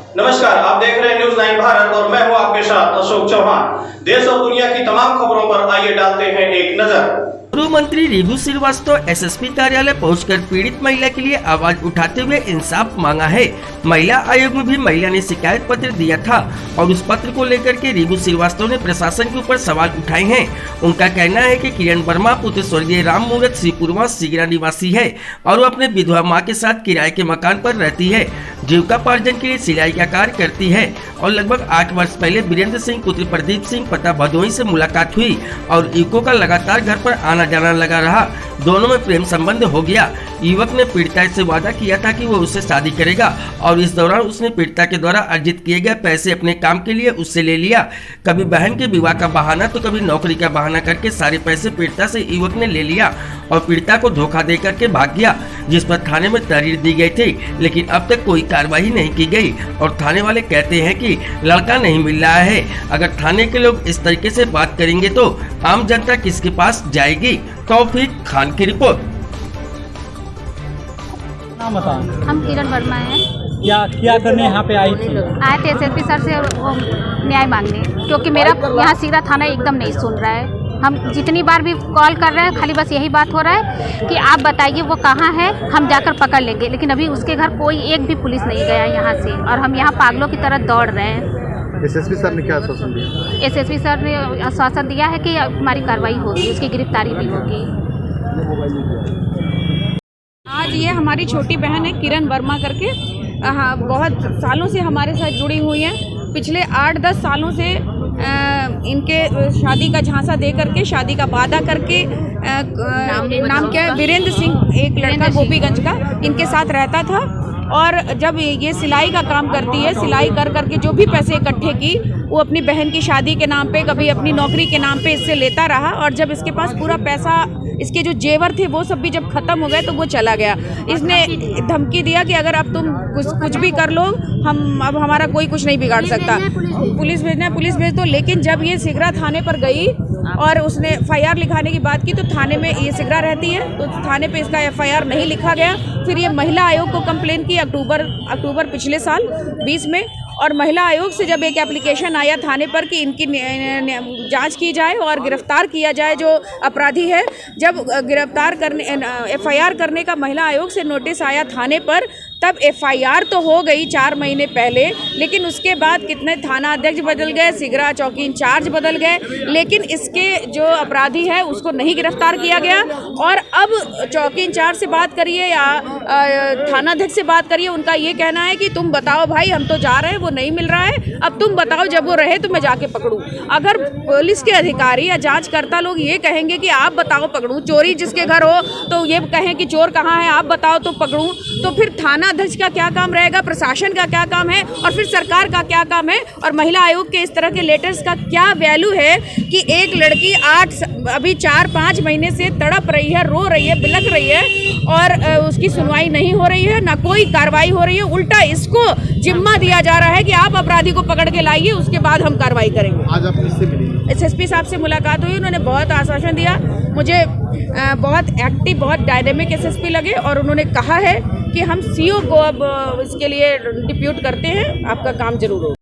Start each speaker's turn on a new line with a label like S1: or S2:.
S1: नमस्कार, आप देख रहे हैं न्यूज़ 9 भारत और मैं हूं आपके साथ अशोक चौहान। देश और दुनिया की तमाम खबरों पर आइए डालते हैं एक नजर।
S2: गृह मंत्री रिभु श्रीवास्तव एसएसपी कार्यालय पहुंचकर पीड़ित महिला के लिए आवाज उठाते हुए इंसाफ मांगा है। महिला आयोग में भी महिला ने शिकायत पत्र दिया था और उस पत्र को लेकर के रिभु श्रीवास्तव ने प्रशासन के ऊपर सवाल उठाए हैं। उनका कहना है कि किरण वर्मा पुत्र स्वर्गीय राम मूरत श्रीपुरवा सिगरा निवासी है और वो अपने विधवा माँ के साथ किराए के मकान पर रहती है। जीविकापार्जन के लिए सिलाई का कार्य करती है और लगभग 8 वर्ष पहले वीरेंद्र सिंह पुत्र प्रदीप सिंह पता भदोही से मुलाकात हुई और युवकों का लगातार घर पर आना जाना लगा रहा। दोनों में प्रेम संबंध हो गया। युवक ने पीड़िता से वादा किया था कि वो उससे शादी करेगा और इस दौरान उसने पीड़िता के द्वारा अर्जित किए गए पैसे अपने काम के लिए उससे ले लिया। कभी बहन के विवाह का बहाना तो कभी नौकरी का बहाना करके सारे पैसे पीड़िता से युवक ने ले लिया और पीड़िता को धोखा दे करके भाग गया, जिस पर थाने में तहरीर दी गई थी, लेकिन अब तक कोई कार्रवाई नहीं की गई और थाने वाले कहते हैं कि लड़का नहीं मिल रहा है। अगर थाने के लोग इस तरीके से बात करेंगे तो आम जनता किसके पास जाएगी? तौफीक खान की रिपोर्ट।
S3: नाम बताओ।
S4: हम किरण वर्मा हैं।
S3: क्या करने यहाँ पे आई थी?
S4: आए थे एसएसपी सर से वो न्याय मांगने, क्योंकि मेरा यहाँ सिगरा थाना एकदम नहीं सुन रहा है। हम जितनी बार भी कॉल कर रहे हैं खाली बस यही बात हो रहा है कि आप बताइए वो कहाँ है, हम जाकर पकड़ लेंगे, लेकिन अभी उसके घर कोई एक भी पुलिस नहीं गया यहाँ से और हम यहाँ पागलों की तरह दौड़ रहे हैं।
S5: एसएसपी सर ने क्या आश्वासन दिया?
S4: एसएसपी सर ने आश्वासन दिया है कि हमारी कार्रवाई होगी, उसकी गिरफ्तारी भी होगी।
S6: आज ये हमारी छोटी बहन है किरण वर्मा करके, हाँ, बहुत सालों से हमारे साथ जुड़ी हुई हैं। पिछले 8-10 सालों से इनके शादी का झांसा दे करके, शादी का वादा करके, नाम क्या है, वीरेंद्र सिंह एक लड़का गोपीगंज का, इनके साथ रहता था। और जब ये सिलाई का काम करती है, सिलाई कर करके जो भी पैसे इकट्ठे की वो अपनी बहन की शादी के नाम पे, कभी अपनी नौकरी के नाम पे इससे लेता रहा और जब इसके पास पूरा पैसा, इसके जो जेवर थे वो सब भी जब ख़त्म हो गए तो वो चला गया। इसने धमकी दिया कि अगर अब तुम कुछ भी कर लो, अब हमारा कोई कुछ नहीं बिगाड़ सकता, पुलिस भेजना है पुलिस भेज दो। लेकिन जब ये सिगरा थाने पर गई और उसने FIR लिखाने की बात की तो थाने में, ये सिगरा रहती है तो थाने पे इसका FIR नहीं लिखा गया। फिर ये महिला आयोग को कंप्लेन की अक्टूबर पिछले साल 20 में, और महिला आयोग से जब एक एप्लीकेशन आया थाने पर कि इनकी जांच की जाए और गिरफ्तार किया जाए जो अपराधी है। जब गिरफ्तार करने FIR करने का महिला आयोग से नोटिस आया थाने पर, तब FIR तो हो गई 4 महीने पहले, लेकिन उसके बाद कितने थाना अध्यक्ष बदल गए, सिगरा चौकी इंचार्ज बदल गए, लेकिन इसके जो अपराधी है उसको नहीं गिरफ्तार किया गया। और अब चौकी इंचार्ज से बात करिए या थाना अध्यक्ष से बात करिए, उनका ये कहना है कि तुम बताओ भाई, हम तो जा रहे हैं, वो नहीं मिल रहा है, अब तुम बताओ जब वो रहे तो मैं जाके पकड़ूं। अगर पुलिस के अधिकारी या जांचकर्ता लोग ये कहेंगे कि आप बताओ पकड़ूं, चोरी जिसके घर हो तो ये कहें कि चोर कहाँ है आप बताओ तो पकड़ूं, तो फिर थाना अध्यक्ष का क्या काम रहेगा, प्रशासन का क्या काम है और फिर सरकार का क्या काम है? और महिला आयोग के इस तरह के लेटर्स का क्या वैल्यू है कि एक लड़की अभी 4-5 महीने से तड़प रही है, रो रही है, बिलख रही है और उसकी सुनवाई नहीं हो रही है, ना कोई कार्रवाई हो रही है। उल्टा इसको जिम्मा दिया जा रहा है कि आप अपराधी को पकड़ के लाइए, उसके बाद हम कार्रवाई करेंगे।
S5: आज आप किससे मिली?
S6: एसएसपी साहब से मुलाकात हुई, उन्होंने बहुत आश्वासन दिया, मुझे बहुत एक्टिव, बहुत डायनेमिक एसएसपी लगे और उन्होंने कहा है कि हम CO को अब इसके लिए डिप्यूट करते हैं, आपका काम जरूर होगा।